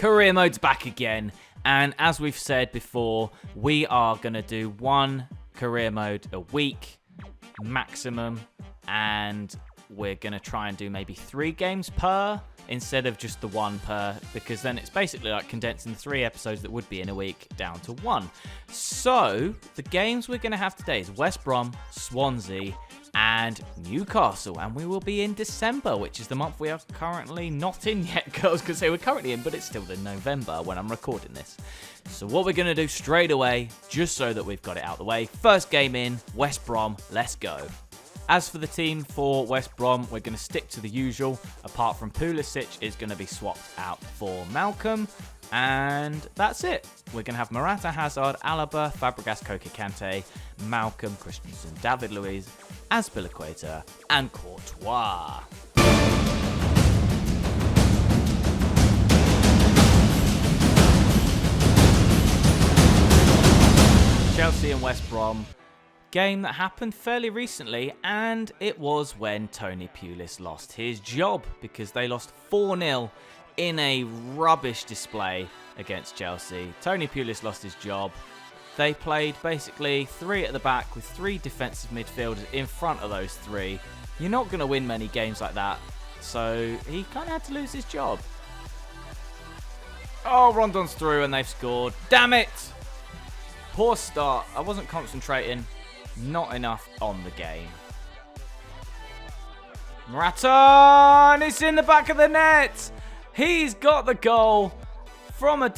Career mode's back again, and as we've said before, we are going to do one career mode a week maximum, and we're going to try and do maybe 3 games per instead of just the 1 per, because then it's basically like condensing the 3 episodes that would be in a week down to 1. So the games we're going to have today is West Brom, Swansea, and Newcastle, and we will be in December, which is the month we are currently not in yet. I was going to say we're currently in, but it's still in November when I'm recording this. So what we're going to do straight away, just so that we've got it out the way, first game in, West Brom, let's go. As for the team for West Brom, we're going to stick to the usual, apart from Pulisic is going to be swapped out for Malcolm, and that's it. We're going to have Morata, Hazard, Alaba, Fabregas, Koke, Kante, Malcolm, Christensen, David Luiz, Azpilicueta, and Courtois. Chelsea and West Brom. Game that happened fairly recently, and it was when Tony Pulis lost his job because they lost 4-0 in a rubbish display against Chelsea. Tony Pulis lost his job. They played basically 3 at the back with 3 defensive midfielders in front of those 3. You're not going to win many games like that, so he kind of had to lose his job. Oh, Rondon's through and they've scored. Damn it! Poor start. I wasn't concentrating. Not enough on the game. Morata, and it's in the back of the net. He's got the goal from a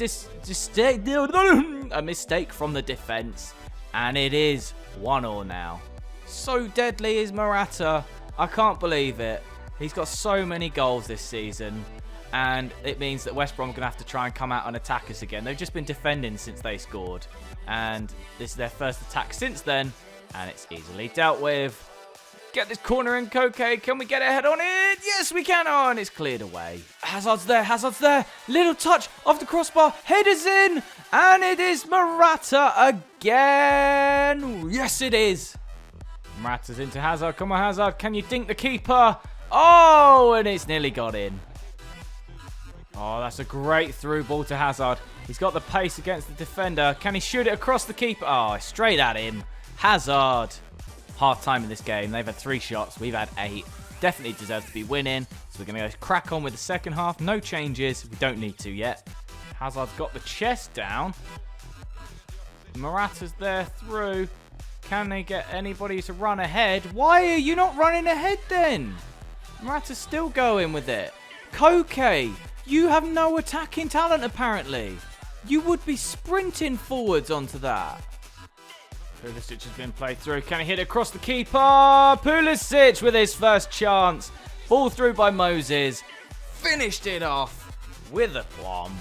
mistake from the defense, and it is 1-1 now. So deadly is Morata. I can't believe it. He's got so many goals this season, and it means that West Brom are going to have to try and come out and attack us again. They've just been defending since they scored, and this is their first attack since then. And it's easily dealt with. Get this corner in, Koke. Can we get a head on it? Yes, we can. Oh, and it's cleared away. Hazard's there. Hazard's there. Little touch off the crossbar. Headers in. And it is Morata again. Yes, it is. Morata's into Hazard. Come on, Hazard. Can you dink the keeper? Oh, and it's nearly got in. Oh, that's a great through ball to Hazard. He's got the pace against the defender. Can he shoot it across the keeper? Oh, straight at him. Hazard. Half time in this game. They've had 3 shots. We've had 8. Definitely deserve to be winning. So we're going to go crack on with the second half. No changes. We don't need to yet. Hazard's got the chest down. Morata's there through. Can they get anybody to run ahead? Why are you not running ahead then? Morata's still going with it. Koke, you have no attacking talent apparently. You would be sprinting forwards onto that. Pulisic has been played through. Can he hit it across the keeper? Pulisic with his first chance. Ball through by Moses. Finished it off with a plum.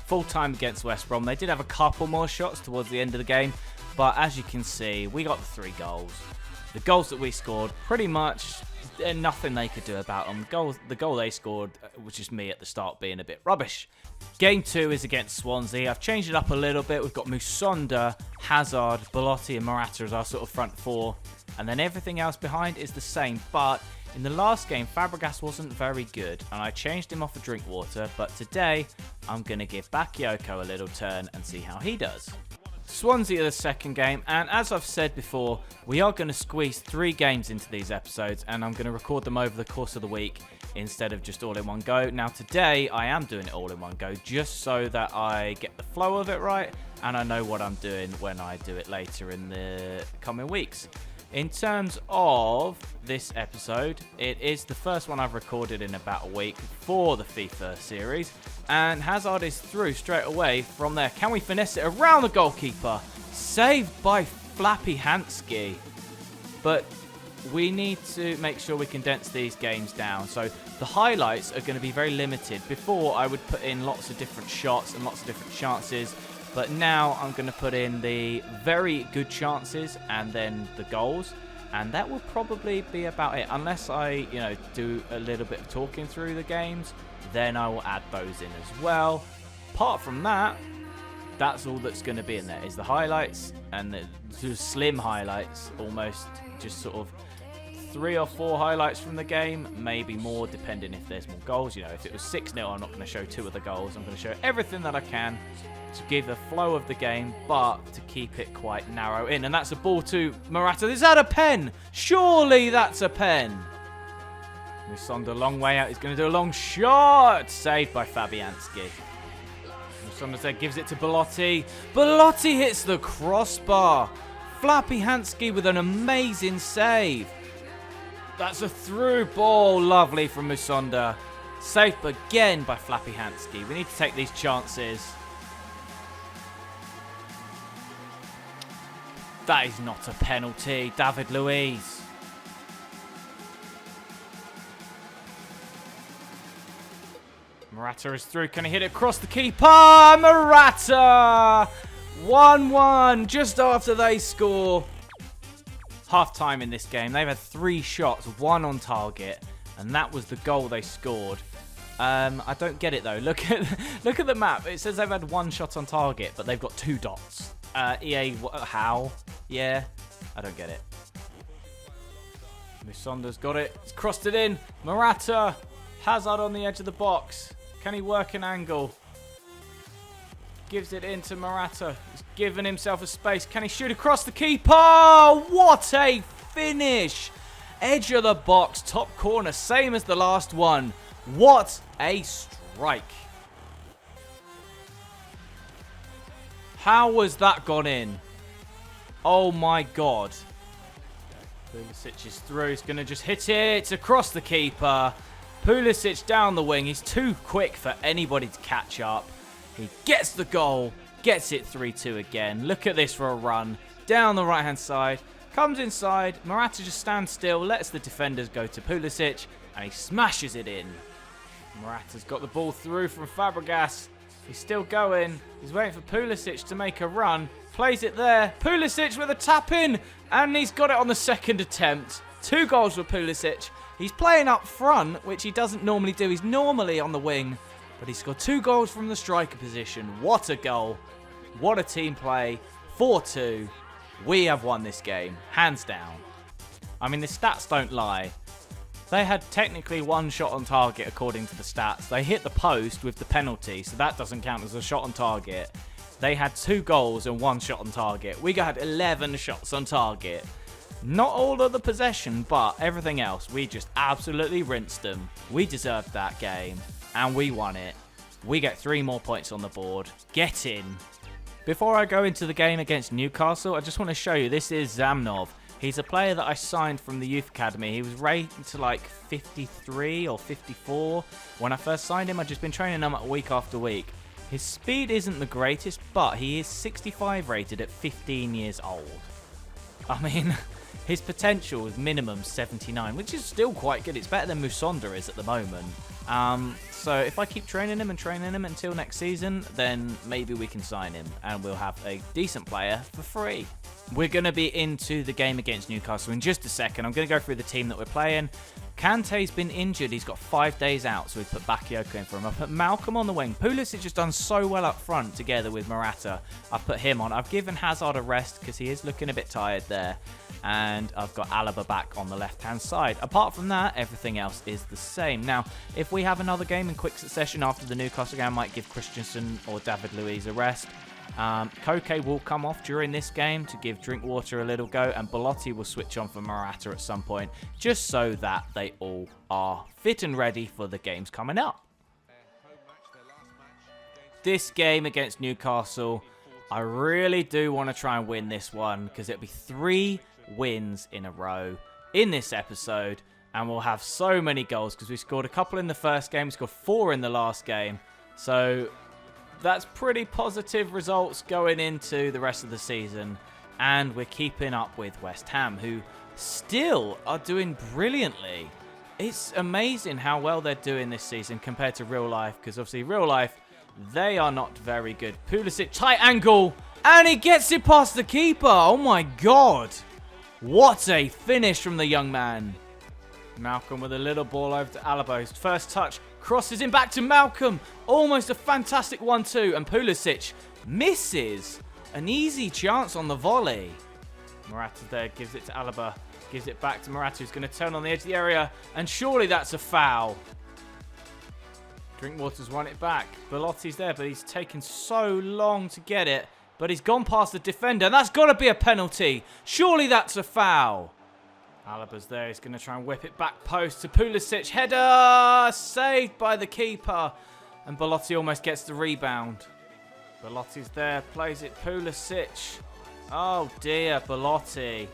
Full time against West Brom. They did have a couple more shots towards the end of the game. But as you can see, we got the 3 goals. The goals that we scored, pretty much nothing they could do about them. The goal they scored, which is me at the start being a bit rubbish. Game 2 is against Swansea. I've changed it up a little bit. We've got Musonda, Hazard, Belotti and Morata as our sort of front 4. And then everything else behind is the same. But in the last game, Fabregas wasn't very good. And I changed him off for Drinkwater. But today, I'm going to give Bakayoko a little turn and see how he does. Swansea are the second game, and as I've said before, we are going to squeeze 3 games into these episodes, and I'm going to record them over the course of the week instead of just all in one go. Now today, I am doing it all in one go, just so that I get the flow of it right, and I know what I'm doing when I do it later in the coming weeks. In terms of this episode, it is the first one I've recorded in about a week for the FIFA series. And Hazard is through straight away from there. Can we finesse it around the goalkeeper? Saved by Flappy Hansky. But we need to make sure we condense these games down. So the highlights are going to be very limited. Before, I would put in lots of different shots and lots of different chances. But now I'm going to put in the very good chances and then the goals. And that will probably be about it. Unless I, do a little bit of talking through the games, then I will add those in as well. Apart from that, that's all that's going to be in there is the highlights and the sort of slim highlights, almost just sort of 3 or 4 highlights from the game, maybe more, depending if there's more goals. You know, if it was 6-0, I'm not going to show 2 of the goals. I'm going to show everything that I can to give the flow of the game, but to keep it quite narrow in. And that's a ball to Morata. Is that a pen? Surely that's a pen. Musonda, long way out. He's going to do a long shot. Saved by Fabianski. Musonda there gives it to Belotti. Belotti hits the crossbar. Fabianski with an amazing save. That's a through ball. Lovely from Musonda. Saved again by Fabianski. We need to take these chances. That is not a penalty. David Luiz. Morata is through. Can he hit it across the keeper? Morata! 1-1 just after they score. Half time in this game. They've had 3 shots, 1 on target, and that was the goal they scored. I don't get it though. Look at the map. It says they've had 1 shot on target, but they've got 2 dots. EA, how? Yeah, I don't get it. Musonda's got it. He's crossed it in. Morata. Hazard on the edge of the box. Can he work an angle? Gives it into Morata. He's given himself a space. Can he shoot across the keeper? What a finish. Edge of the box. Top corner. Same as the last one. What a strike. How was that gone in? Oh my god. Pulisic is through. He's going to just hit it across the keeper. Pulisic down the wing. He's too quick for anybody to catch up. He gets the goal. Gets it 3-2 again. Look at this for a run. Down the right-hand side. Comes inside. Morata just stands still. Lets the defenders go to Pulisic. And he smashes it in. Morata's got the ball through from Fabregas. He's still going. He's waiting for Pulisic to make a run. Plays it there. Pulisic with a tap in. And he's got it on the second attempt. 2 goals for Pulisic. He's playing up front, which he doesn't normally do. He's normally on the wing. But he scored 2 goals from the striker position. What a goal. What a team play. 4-2. We have won this game. Hands down. I mean, the stats don't lie. They had technically 1 shot on target according to the stats. They hit the post with the penalty, so that doesn't count as a shot on target. They had 2 goals and 1 shot on target. We had 11 shots on target. Not all of the possession, but everything else. We just absolutely rinsed them. We deserved that game, and we won it. We get 3 more points on the board. Get in. Before I go into the game against Newcastle, I just want to show you, this is Zamnov. He's a player that I signed from the youth academy. He was rated to like 53 or 54. When I first signed him, I'd just been training him week after week. His speed isn't the greatest, but he is 65 rated at 15 years old. I mean, his potential is minimum 79, which is still quite good. It's better than Musonda is at the moment. So if I keep training him until next season, then maybe we can sign him and we'll have a decent player for free. We're going to be into the game against Newcastle in just a second. I'm going to go through the team that we're playing. Kante's been injured. He's got 5 days out, so we put Bakayoko in for him. I put Malcolm on the wing. Pulisic has done so well up front together with Morata. I've put him on. I've given Hazard a rest because he is looking a bit tired there. And I've got Alaba back on the left-hand side. Apart from that, everything else is the same. Now, if we have another game in quick succession after the Newcastle game, I might give Christensen or David Luiz a rest. Koke will come off during this game to give Drinkwater a little go, and Belotti will switch on for Morata at some point, just so that they all are fit and ready for the games coming up. This game against Newcastle, I really do want to try and win this one, because it'll be 3 wins in a row in this episode, and we'll have so many goals because we scored a couple in the first game, we scored 4 in the last game, so that's pretty positive results going into the rest of the season. And we're keeping up with West Ham, who still are doing brilliantly. It's amazing how well they're doing this season compared to real life, because obviously real life, they are not very good. Pulisic, tight angle, and he gets it past the keeper. Oh my god. What a finish from the young man. Malcolm with a little ball over to Alaba. His first touch crosses in back to Malcolm. Almost a fantastic 1-2. And Pulisic misses an easy chance on the volley. Morata there gives it to Alaba. Gives it back to Morata, who's going to turn on the edge of the area. And surely that's a foul. Drinkwater's won it back. Belotti's there, but he's taken so long to get it. But he's gone past the defender. And that's got to be a penalty. Surely that's a foul. Alaba's there. He's going to try and whip it back post to Pulisic. Header! Saved by the keeper. And Belotti almost gets the rebound. Belotti's there. Plays it. Pulisic. Oh dear, Belotti.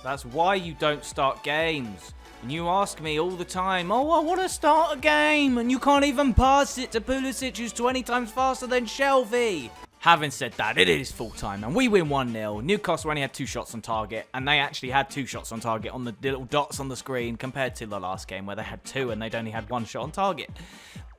That's why you don't start games. And you ask me all the time, oh, I want to start a game. And you can't even pass it to Pulisic, who's 20 times faster than Shelvey. Having said that, it is full time and we win 1-0. Newcastle only had 2 shots on target, and they actually had 2 shots on target on the little dots on the screen compared to the last game where they had 2 and they'd only had 1 shot on target.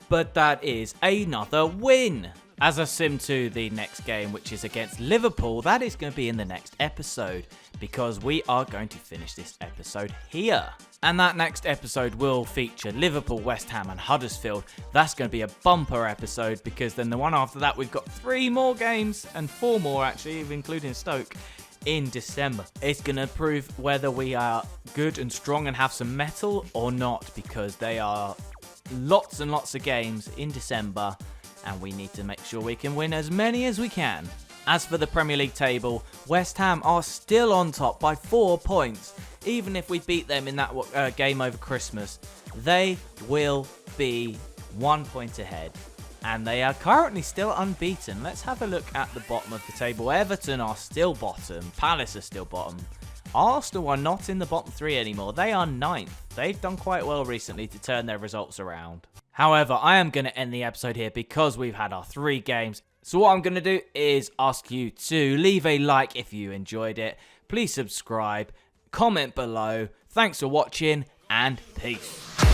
But that is another win. As I sim to the next game, which is against Liverpool, that is going to be in the next episode because we are going to finish this episode here. And that next episode will feature Liverpool, West Ham and Huddersfield. That's going to be a bumper episode because then the one after that we've got 3 more games and 4 more actually, including Stoke, in December. It's going to prove whether we are good and strong and have some mettle or not, because they are lots and lots of games in December and we need to make sure we can win as many as we can. As for the Premier League table, West Ham are still on top by 4 points. Even if we beat them in that game over Christmas, they will be 1 point ahead. And they are currently still unbeaten. Let's have a look at the bottom of the table. Everton are still bottom. Palace are still bottom. Arsenal are not in the bottom 3 anymore. They are 9th. They've done quite well recently to turn their results around. However, I am going to end the episode here because we've had our 3 games. So what I'm going to do is ask you to leave a like if you enjoyed it. Please subscribe, comment below. Thanks for watching and peace.